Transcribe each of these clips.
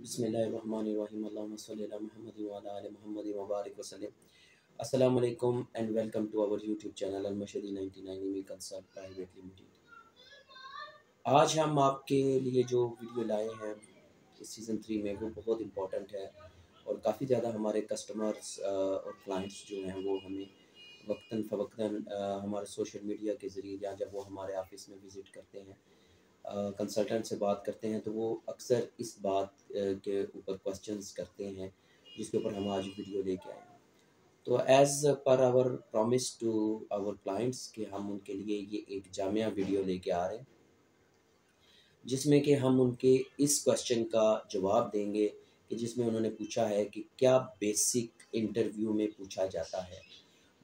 बिस्मिल्लाहिर्रहमानिर्रहीम अल्लाहुम्मा सल्लि अला मुहम्मद व अला आलि मुहम्मद व बारिक वसल्लम। अस्सलाम वालेकुम and welcome to our YouTube channel अल-मशदी 99 इमी कंसल्ट प्राइवेट लिमिटेड। आज हम आपके लिए जो वीडियो लाए हैं इस सीज़न 3 में वो बहुत इम्पोर्टेंट है और काफ़ी ज़्यादा हमारे कस्टमर्स और क्लाइंट्स जो हैं वो हमें वक्तन फ़वक्तन हमारे सोशल मीडिया के ज़रिए या जब वो हमारे ऑफ़िस में विज़िट करते हैं, कंसल्टेंट से बात करते हैं तो वो अक्सर इस बात के ऊपर क्वेश्चंस करते हैं जिसके ऊपर हम आज वीडियो लेके आए हैं। तो as per our promise to our clients कि हम उनके लिए ये एक जामिया वीडियो लेके आ रहे हैं जिसमें कि हम उनके इस क्वेश्चन का जवाब देंगे कि जिसमें उन्होंने पूछा है कि क्या बेसिक इंटरव्यू में पूछा जाता है।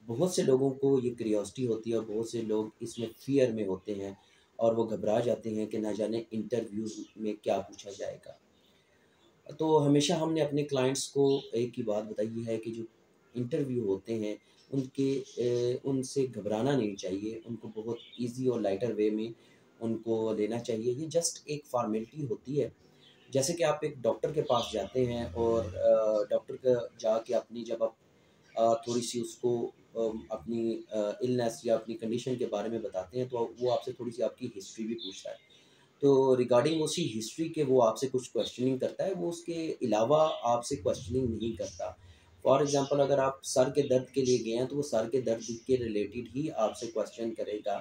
बहुत से लोगों को ये क्यूरियोसिटी होती है और बहुत से लोग इसमें फ़ियर में होते हैं और वो घबरा जाते हैं कि ना जाने इंटरव्यूज़ में क्या पूछा जाएगा। तो हमेशा हमने अपने क्लाइंट्स को एक ही बात बताई है कि जो इंटरव्यू होते हैं उनसे घबराना नहीं चाहिए, उनको बहुत ईज़ी और लाइटर वे में उनको लेना चाहिए। ये जस्ट एक फ़ॉर्मेलिटी होती है। जैसे कि आप एक डॉक्टर के पास जाते हैं और डॉक्टर का जाके अपनी जब आप थोड़ी-सी उसको अपनी इलनेस या अपनी कंडीशन के बारे में बताते हैं, तो वो आपसे थोड़ी-सी आपकी हिस्ट्री भी पूछता है। तो रिगार्डिंग उसी हिस्ट्री के वो आपसे कुछ क्वेश्चनिंग करता है, वो उसके अलावा आपसे क्वेश्चनिंग नहीं करता। फॉर एग्ज़ाम्पल अगर आप सर के दर्द के लिए गए हैं, तो वो सर के दर्द के रिलेटेड ही आपसे क्वेश्चन करेगा,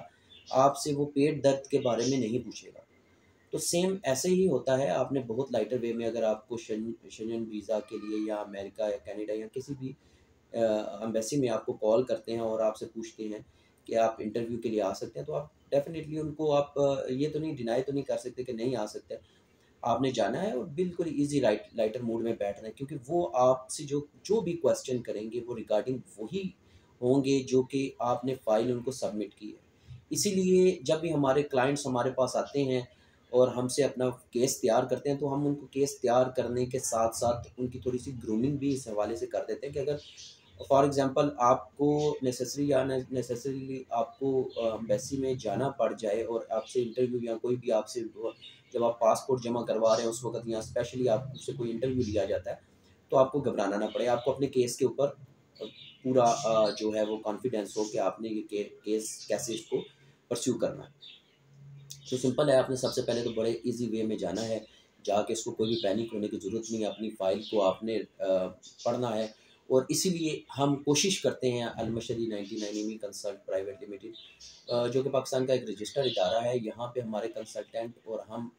आपसे वो पेट दर्द के बारे में नहीं पूछेगा। तो सेम ऐसे ही होता है, आपने बहुत लाइटर वे में अगर आपको शेंजन वीज़ा के लिए या अमेरिका या कनाडा या किसी भी एम्बेसी में आपको कॉल करते हैं और आपसे पूछते हैं कि आप इंटरव्यू के लिए आ सकते हैं, तो आप डेफ़िनेटली उनको आप ये तो नहीं डिनाई तो नहीं कर सकते कि नहीं आ सकते। आपने जाना है और बिल्कुल ईज़ी लाइटर मूड में बैठना है क्योंकि वो आपसे जो जो भी क्वेश्चन करेंगे वो रिगार्डिंग वही होंगे जो कि आपने फ़ाइल उनको सबमिट की है। इसीलिए जब भी हमारे क्लाइंट्स हमारे पास आते हैं और हमसे अपना केस तैयार करते हैं, तो हम उनको केस तैयार करने के साथ-साथ उनकी थोड़ी-सी ग्रूमिंग भी इस हवाले से कर देते हैं कि अगर फॉर एग्ज़ाम्पल आपको नेसेसरी या नेसेसरीली आपको एम्बेसी में जाना पड़ जाए और आपसे इंटरव्यू या कोई भी आपसे जब आप पासपोर्ट जमा करवा रहे हैं उस वक़्त या स्पेशली आपसे कोई इंटरव्यू लिया जाता है, तो आपको घबराना ना पड़े। आपको अपने केस के ऊपर पूरा जो है वो कॉन्फिडेंस हो कि आपने ये केस कैसे इसको परस्यू करना है। तो सिंपल है, आपने सबसे पहले तो बड़े ईज़ी वे में जाना है, जाके इसको कोई भी पैनिक होने की ज़रूरत नहीं है, अपनी फ़ाइल को आपने पढ़ना है और इसीलिए हम कोशिश करते हैं अल-मशदी 99 इमी कंसल्ट प्राइवेट लिमिटेड जो कि पाकिस्तान का एक रजिस्टर्ड इदारा है, यहाँ पे हमारे कंसल्टेंट और हम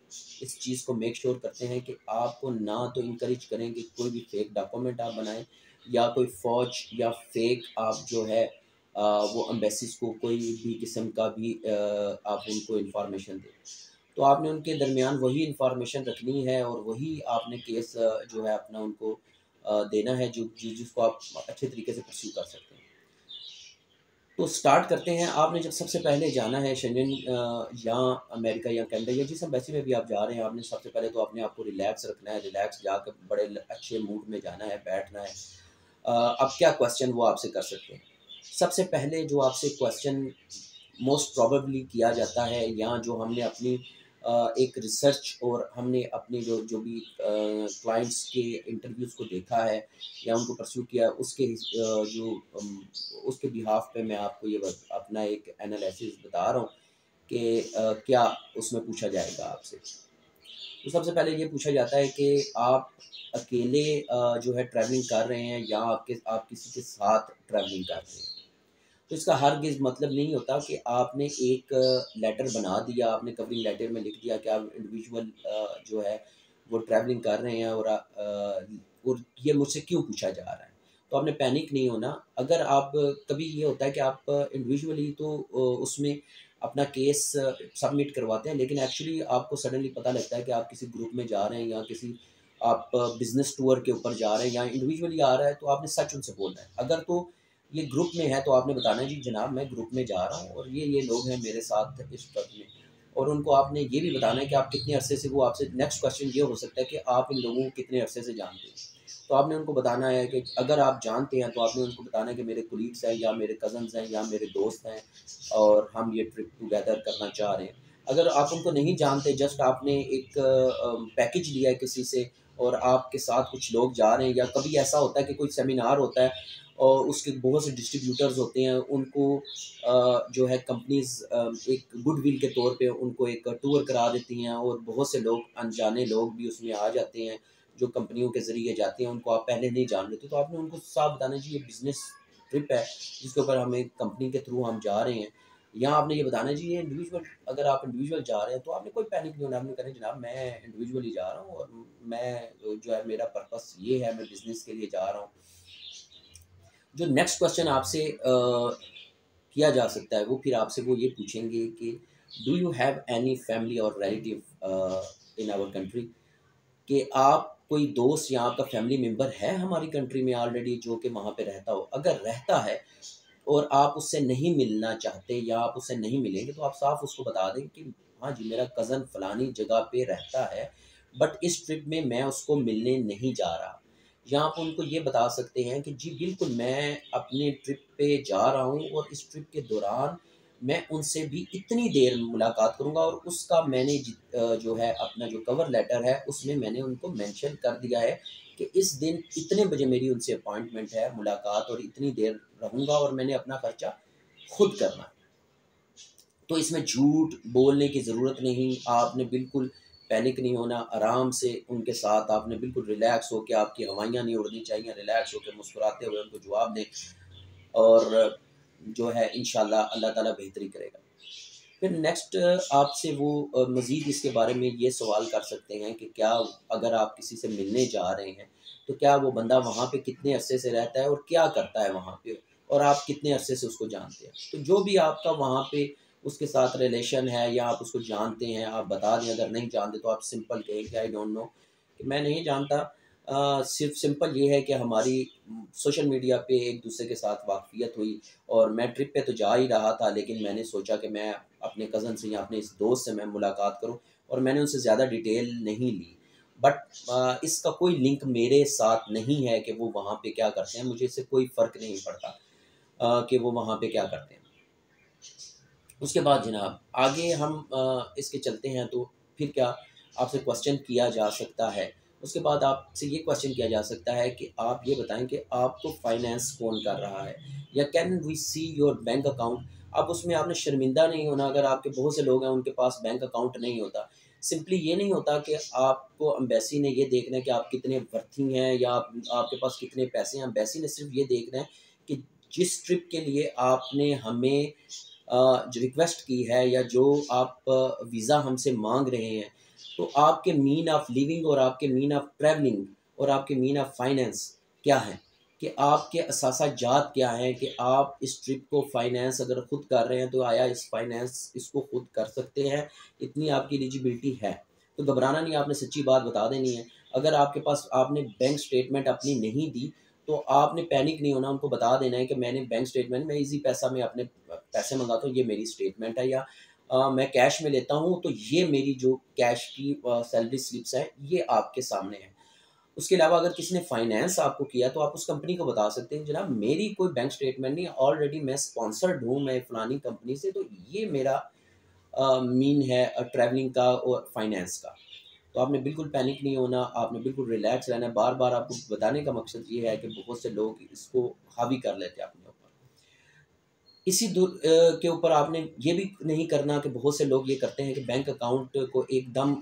इस चीज़ को मेक श्योर करते हैं कि आपको ना तो इनकरेज करें कि कोई भी फेक डॉक्यूमेंट आप बनाएँ या कोई फ़ौज या फेक आप जो है वो एम्बेसीज़ को कोई भी किस्म का भी आप उनको इन्फॉर्मेशन दें। तो आपने उनके दरमियान वही इन्फॉर्मेशन रखनी है और वही आपने केस जो है अपना उनको देना है जिसको आप अच्छे तरीके से परस्यू कर सकते हैं। तो स्टार्ट करते हैं। आपने जब सबसे पहले जाना है शेंजन या अमेरिका या कनाडा या जिस एम्बेसी में भी आप जा रहे हैं, आपने सबसे पहले तो अपने आप को रिलैक्स रखना है, रिलैक्स जाकर बड़े अच्छे मूड में जाना है, बैठना है। अब क्या क्वेश्चन वो आपसे कर सकते हैं? सबसे पहले जो आपसे क्वेश्चन मोस्ट प्रोबेबली किया जाता है या जो हमने अपनी एक रिसर्च और हमने अपने जो जो भी क्लाइंट्स के इंटरव्यूज़ को देखा है या उनको परस्यू किया है उसके उसके बिहाफ़ पे मैं आपको ये अपना एक एनालिसिस बता रहा हूँ कि क्या उसमें पूछा जाएगा आपसे। तो सबसे पहले ये पूछा जाता है कि आप अकेले जो है ट्रैवलिंग कर रहे हैं या आप किसी के साथ ट्रैवलिंग कर रहे हैं। तो इसका हरगिज़ मतलब नहीं होता कि आपने एक लेटर बना दिया, आपने कवरिंग लेटर में लिख दिया कि आप इंडिविजुअल जो है वो ट्रैवलिंग कर रहे हैं और ये मुझसे क्यों पूछा जा रहा है। तो आपने पैनिक नहीं होना। अगर आप कभी ये होता है कि आप इंडिविजुअली तो उसमें अपना केस सबमिट करवाते हैं, लेकिन एक्चुअली आपको सडनली पता लगता है कि आप किसी ग्रुप में जा रहे हैं या किसी आप बिज़नेस टूर के ऊपर जा रहे हैं या इंडिविजुअली आ रहा है, तो आपने सच उनसे बोलना है। अगर तो ये ग्रुप में है तो आपने बताना है जी जनाब मैं ग्रुप में जा रहा हूँ और ये लोग हैं मेरे साथ इस ट्रक में। और उनको आपने ये भी बताना है कि आप कितने अरसे से वो आपसे नेक्स्ट क्वेश्चन ये हो सकता है कि आप इन लोगों को कितने अरसे से जानते हैं। तो आपने उनको बताना है कि अगर आप जानते हैं तो आपने उनको बताना है कि मेरे कोलीग्स हैं या मेरे कज़न्स हैं या मेरे दोस्त हैं और हम ये ट्रिप टुगेदर करना चाह रहे हैं। अगर आप उनको नहीं जानते, जस्ट आपने एक पैकेज लिया है किसी से और आपके साथ कुछ लोग जा रहे हैं, या कभी ऐसा होता है कि कोई सेमिनार होता है और उसके बहुत से डिस्ट्रीब्यूटर्स होते हैं, उनको जो है कंपनीज़ एक गुडविल के तौर पे उनको एक टूर करा देती हैं और बहुत से लोग, अनजाने लोग भी उसमें आ जाते हैं, जो कंपनियों के ज़रिए जाते हैं, उनको आप पहले नहीं जान लेते। तो आपने उनको साफ बताना जी ये बिज़नेस ट्रिप है, जिसके ऊपर हमें कंपनी के थ्रू हम जा रहे हैं। या आपने ये बताना जी ये इंडिविजुअल, अगर आप इंडिविजुअल जा रहे हैं तो आपने कोई पैनिक नहीं होना, आपने कहना जनाब मैं इंडिविजुअली जा रहा हूँ और मैं जो है मेरा पर्पस ये है, मैं बिज़नेस के लिए जा रहा हूँ। जो नेक्स्ट क्वेश्चन आपसे किया जा सकता है, वो फिर आपसे वो ये पूछेंगे कि do you have any family और रिलेटिव इन आवर कंट्री, कि आप कोई दोस्त या आपका फैमिली मेम्बर है हमारी कंट्री में ऑलरेडी जो कि वहाँ पे रहता हो। अगर रहता है और आप उससे नहीं मिलना चाहते या आप उससे नहीं मिलेंगे, तो आप साफ उसको बता दें कि हाँ जी मेरा कज़न फ़लानी जगह पे रहता है, बट इस ट्रिप में मैं उसको मिलने नहीं जा रहा। या आप उनको ये बता सकते हैं कि जी बिल्कुल मैं अपने ट्रिप पे जा रहा हूँ और इस ट्रिप के दौरान मैं उनसे भी इतनी देर मुलाकात करूँगा, और उसका मैंने जो है अपना जो कवर लेटर है उसमें मैंने उनको मेंशन कर दिया है कि इस दिन इतने बजे मेरी उनसे अपॉइंटमेंट है, मुलाकात, और इतनी देर रहूँगा और मैंने अपना खर्चा खुद करना है। तो इसमें झूठ बोलने की ज़रूरत नहीं, आपने बिल्कुल पैनिक नहीं होना, आराम से उनके साथ आपने बिल्कुल रिलैक्स होके, आपकी हवाइयाँ नहीं उड़नी चाहिए, रिलैक्स होके मुस्कुराते हुए उनको जवाब दें, और जो है इंशाल्लाह अल्लाह ताला बेहतरी करेगा। फिर नेक्स्ट आपसे वो मज़ीद इसके बारे में ये सवाल कर सकते हैं कि क्या अगर आप किसी से मिलने जा रहे हैं, तो क्या वो बंदा वहाँ पे कितने अरसे से रहता है और क्या करता है वहाँ पे, और आप कितने अरसे से उसको जानते हैं। तो जो भी आपका वहाँ पे उसके साथ रिलेशन है या आप उसको जानते हैं, आप बता दें। अगर नहीं जानते तो आप सिंपल कहें कि आई डोंट नो, कि मैं नहीं जानता। सिर्फ सिंपल ये है कि हमारी सोशल मीडिया पे एक दूसरे के साथ वाकफियत हुई, और मैं ट्रिप पे तो जा ही रहा था, लेकिन मैंने सोचा कि मैं अपने कज़न से या अपने इस दोस्त से मैं मुलाकात करूं, और मैंने उनसे ज़्यादा डिटेल नहीं ली। बट इसका कोई लिंक मेरे साथ नहीं है कि वो वहाँ पे क्या करते हैं, मुझे इससे कोई फ़र्क नहीं पड़ता कि वो वहाँ पे क्या करते हैं। उसके बाद जनाब आगे हम इसके चलते हैं, तो फिर क्या आपसे क्वेश्चन किया जा सकता है। उसके बाद आपसे ये क्वेश्चन किया जा सकता है कि आप ये बताएं कि आपको फाइनेंस कौन कर रहा है, या can we see your bank account. अब उसमें आपने शर्मिंदा नहीं होना, अगर आपके बहुत से लोग हैं उनके पास बैंक अकाउंट नहीं होता। सिंपली ये नहीं होता कि आपको एम्बेसी ने ये देखना है कि आप कितने वर्थी हैं या आपके पास कितने पैसे हैं। एम्बेसी ने सिर्फ ये देखना है कि जिस ट्रिप के लिए आपने हमें जो रिक्वेस्ट की है, या जो आप वीज़ा हमसे मांग रहे हैं, तो आपके मीन ऑफ लिविंग और आपके मीन ऑफ ट्रैवलिंग और आपके मीन ऑफ फाइनेंस क्या है, कि आपके असासाजात क्या हैं, कि आप इस ट्रिप को फाइनेंस अगर खुद कर रहे हैं तो आया इस फाइनेंस इसको खुद कर सकते हैं, इतनी आपकी एलिजिबिलिटी है। तो घबराना नहीं, आपने सच्ची बात बता देनी है। अगर आपके पास आपने बैंक स्टेटमेंट अपनी नहीं दी, तो आपने पैनिक नहीं होना, उनको बता देना है कि मैंने बैंक स्टेटमेंट, मैं इजी पैसा में अपने पैसे मंगाता हूँ, ये मेरी स्टेटमेंट है, या मैं कैश में लेता हूँ, तो ये मेरी जो कैश की सैलरी स्लिप्स हैं ये आपके सामने है। उसके अलावा अगर किसी ने फाइनेंस आपको किया, तो आप उस कंपनी को बता सकते हैं जनाब मेरी कोई बैंक स्टेटमेंट नहीं, ऑलरेडी मैं स्पॉन्सर्ड हूँ, मैं फलानी कंपनी से, तो ये मेरा मीन है ट्रैवलिंग का और फाइनेंस का। तो आपने बिल्कुल पैनिक नहीं होना, आपने बिल्कुल रिलैक्स रहना है। बार बार आपको बताने का मकसद ये है कि बहुत से लोग इसको हावी कर लेते हैं अपने ऊपर। इसी के ऊपर आपने ये भी नहीं करना कि बहुत से लोग ये करते हैं कि बैंक अकाउंट को एकदम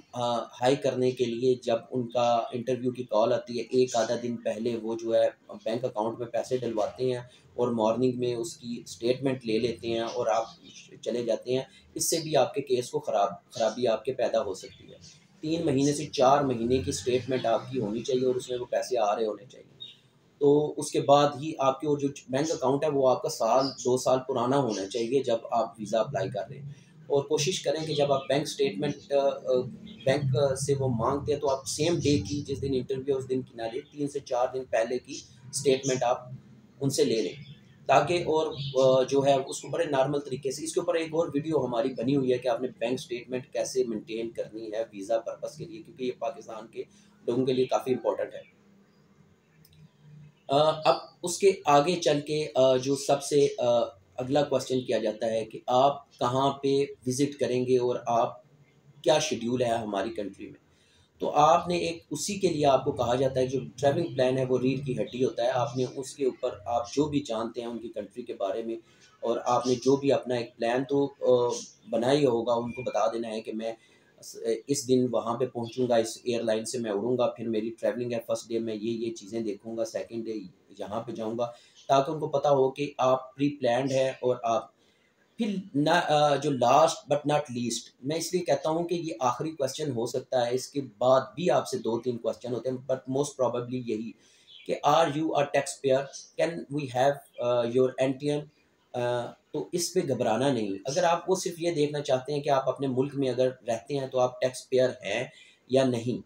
हाई करने के लिए जब उनका इंटरव्यू की कॉल आती है, एक आधा दिन पहले वो जो है बैंक अकाउंट में पैसे डलवाते हैं और मॉर्निंग में उसकी स्टेटमेंट ले लेते हैं और आप चले जाते हैं। इससे भी आपके केस को खराबी आपके पैदा हो सकती है। 3 महीने से 4 महीने की स्टेटमेंट आपकी होनी चाहिए और उसमें वो पैसे आ रहे होने चाहिए। तो उसके बाद ही आपके वो जो बैंक अकाउंट है वो आपका साल 2 साल पुराना होना चाहिए जब आप वीज़ा अप्लाई कर रहे हैं। और कोशिश करें कि जब आप बैंक स्टेटमेंट बैंक से वो मांगते हैं, तो आप सेम डे की, जिस दिन इंटरव्यू उस दिन की ना लें, 3 से 4 दिन पहले की स्टेटमेंट आप उनसे ले लें, ताकि और जो है उसको बड़े नॉर्मल तरीके से। इसके ऊपर एक और वीडियो हमारी बनी हुई है कि आपने बैंक स्टेटमेंट कैसे मेंटेन करनी है वीज़ा पर्पस के लिए, क्योंकि ये पाकिस्तान के लोगों के लिए काफ़ी इंपॉर्टेंट है। अब उसके आगे चल के जो सबसे अगला क्वेश्चन किया जाता है कि आप कहाँ पे विज़िट करेंगे और आप क्या शेड्यूल है हमारी कंट्री में। तो आपने एक उसी के लिए आपको कहा जाता है, जो ट्रैवलिंग प्लान है वो रीढ़ की हड्डी होता है। आपने उसके ऊपर आप जो भी जानते हैं उनकी कंट्री के बारे में, और आपने जो भी अपना एक प्लान तो बनाया ही होगा, उनको बता देना है कि मैं इस दिन वहाँ पे पहुँचूँगा, इस एयरलाइन से मैं उड़ूँगा, फिर मेरी ट्रैवलिंग है, फर्स्ट डे मैं ये चीज़ें देखूँगा, सेकंड डे यहाँ पे जाऊँगा, ताकि उनको पता हो कि आप प्री प्लान्ड है। और आप फिर ना जो लास्ट बट नॉट लीस्ट, मैं इसलिए कहता हूँ कि ये आखिरी क्वेश्चन हो सकता है, इसके बाद भी आपसे 2-3 क्वेश्चन होते हैं, बट मोस्ट प्रोबेबली यही कि are you a tax payer, can we have your NTN. तो इस पे घबराना नहीं। अगर आप वो सिर्फ ये देखना चाहते हैं कि आप अपने मुल्क में अगर रहते हैं तो आप टैक्स पेयर हैं या नहीं,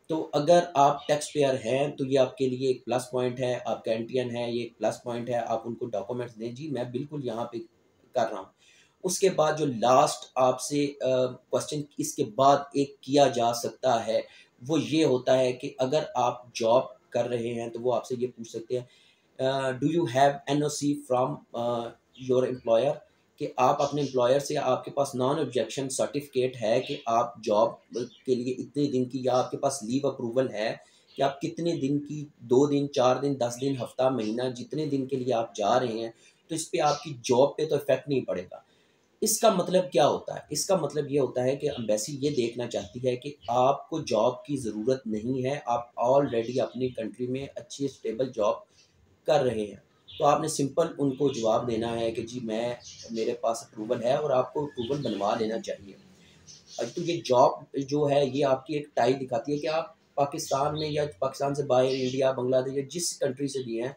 तो अगर आप टैक्स पेयर हैं तो ये आपके लिए एक प्लस पॉइंट है, आपका एनटीएन है ये एक प्लस पॉइंट है, आप उनको डॉक्यूमेंट्स दें, जी मैं बिल्कुल यहाँ पे कर रहा हूँ। उसके बाद जो लास्ट आपसे क्वेश्चन इसके बाद एक किया जा सकता है, वो ये होता है कि अगर आप जॉब कर रहे हैं तो वो आपसे ये पूछ सकते हैं, do you have NOC from your employer, कि आप अपने एम्प्लॉयर से, आपके पास नॉन ऑब्जेक्शन सर्टिफिकेट है कि आप जॉब के लिए इतने दिन की, या आपके पास लीव अप्रूवल है कि आप कितने दिन की, 2 दिन, 4 दिन, 10 दिन, हफ्ता, महीना, जितने दिन के लिए आप जा रहे हैं, तो इस पे आपकी जॉब पे तो इफेक्ट नहीं पड़ेगा। इसका मतलब क्या होता है? इसका मतलब ये होता है कि एम्बेसी ये देखना चाहती है कि आपको जॉब की ज़रूरत नहीं है, आप ऑलरेडी अपनी कंट्री में अच्छी स्टेबल जॉब कर रहे हैं। तो आपने सिंपल उनको जवाब देना है कि जी मैं, मेरे पास अप्रूवल है, और आपको अप्रूवल बनवा लेना चाहिए। तो ये जॉब जो है ये आपकी एक टाई दिखाती है कि आप पाकिस्तान में, या पाकिस्तान से बाहर इंडिया, बांग्लादेश, या जिस कंट्री से भी हैं,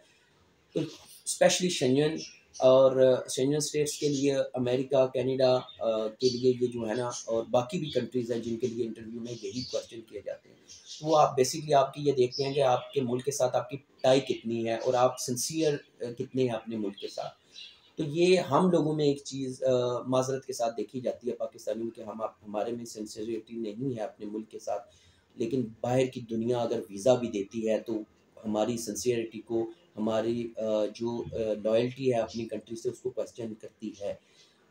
तो स्पेशली शेंजन और शेंजन स्टेट्स के लिए, अमेरिका, कनाडा के लिए ये जो है ना, और बाकी भी कंट्रीज़ हैं जिनके लिए इंटरव्यू में यही क्वेश्चन किए जाते हैं। तो वो आप बेसिकली आपकी ये देखते हैं कि आपके मुल्क के साथ आपकी टाई कितनी है, और आप सिंसियर कितने हैं अपने मुल्क के साथ। तो ये हम लोगों में एक चीज़ माज़रत के साथ देखी जाती है पाकिस्तानियों में, कि हमारे में सिंसियरिटी नहीं है अपने मुल्क के साथ। लेकिन बाहर की दुनिया अगर वीज़ा भी देती है तो हमारी सिंसियरिटी को, हमारी जो लॉयल्टी है अपनी कंट्री से, उसको क्वेश्चन करती है।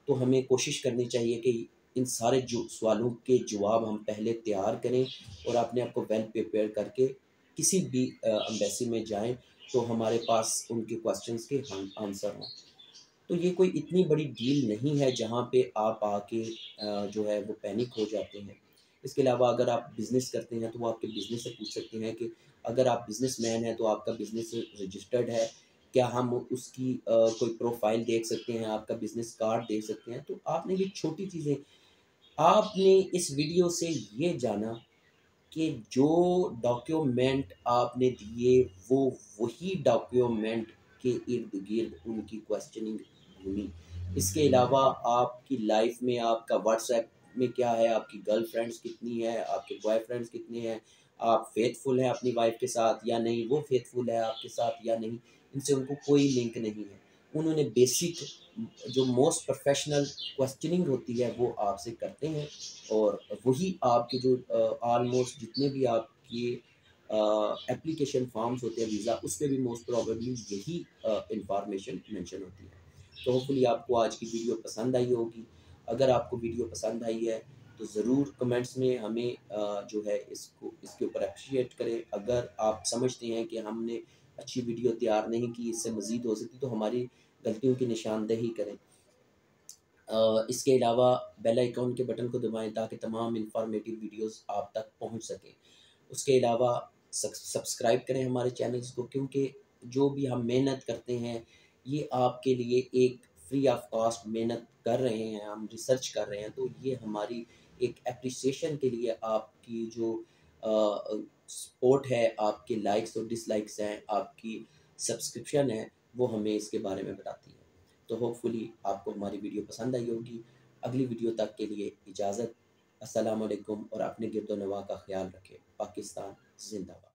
तो हमें कोशिश करनी चाहिए कि इन सारे जो सवालों के जवाब हम पहले तैयार करें, और अपने आप को वेल प्रिपेयर करके किसी भी एम्बेसी में जाएँ, तो हमारे पास उनके क्वेश्चंस के आंसर हों। तो ये कोई इतनी बड़ी डील नहीं है जहाँ पे आप आके जो है वो पैनिक हो जाते हैं। इसके अलावा अगर आप बिज़नेस करते हैं तो वो आपके बिज़नेस से पूछ सकते हैं कि अगर आप बिज़नेसमैन हैं तो आपका बिज़नेस रजिस्टर्ड है? क्या हम उसकी कोई प्रोफ़ाइल देख सकते हैं, आपका बिज़नेस कार्ड देख सकते हैं? तो आपने ये छोटी चीज़ें, आपने इस वीडियो से ये जाना कि जो डॉक्यूमेंट आपने दिए वो वही डॉक्यूमेंट के इर्द-गिर्द उनकी क्वेश्चनिंग घूमी। इसके अलावा आपकी लाइफ में आपका व्हाट्सएप में क्या है, आपकी गर्लफ्रेंड्स कितनी है, आपके बॉयफ्रेंड्स कितने हैं, आप फ़ेथफुल हैं अपनी वाइफ़ के साथ या नहीं, वो फ़ेथफुल है आपके साथ या नहीं, इनसे उनको कोई लिंक नहीं है। उन्होंने बेसिक जो मोस्ट प्रोफ़ेशनल क्वेश्चनिंग होती है वो आपसे करते हैं, और वही आपके जो ऑलमोस्ट जितने भी आपके एप्लीकेशन फॉर्म्स होते हैं वीज़ा, उस पे भी मोस्ट प्रोबेबली यही इंफॉर्मेशन मेंशन होती है। तो होपफुली आपको आज की वीडियो पसंद आई होगी। अगर आपको वीडियो पसंद आई है तो ज़रूर कमेंट्स में हमें जो है इसको, इसके ऊपर अप्रिशिएट करें। अगर आप समझते हैं कि हमने अच्छी वीडियो तैयार नहीं की, इससे मज़ीद हो सकती, तो हमारी गलतियों की निशानदेही करें। इसके अलावा बेल आइकॉन के बटन को दबाएं ताकि तमाम इन्फॉर्मेटिव वीडियोस आप तक पहुंच सकें। उसके अलावा सब्सक्राइब करें हमारे चैनल्स को, क्योंकि जो भी हम मेहनत करते हैं ये आपके लिए एक फ्री ऑफ कॉस्ट मेहनत कर रहे हैं, हम रिसर्च कर रहे हैं, तो ये हमारी एक एप्रिसिएशन के लिए आपकी जो सपोर्ट है, आपके लाइक्स और डिसलाइक्स हैं, आपकी सब्सक्रिप्शन है, वो हमें इसके बारे में बताती है। तो होपफुली आपको हमारी वीडियो पसंद आई होगी। अगली वीडियो तक के लिए इजाज़त। अस्सलाम वालेकुम, और अपने गिरदो नवाह का ख़्याल रखें। पाकिस्तान ज़िंदाबाद।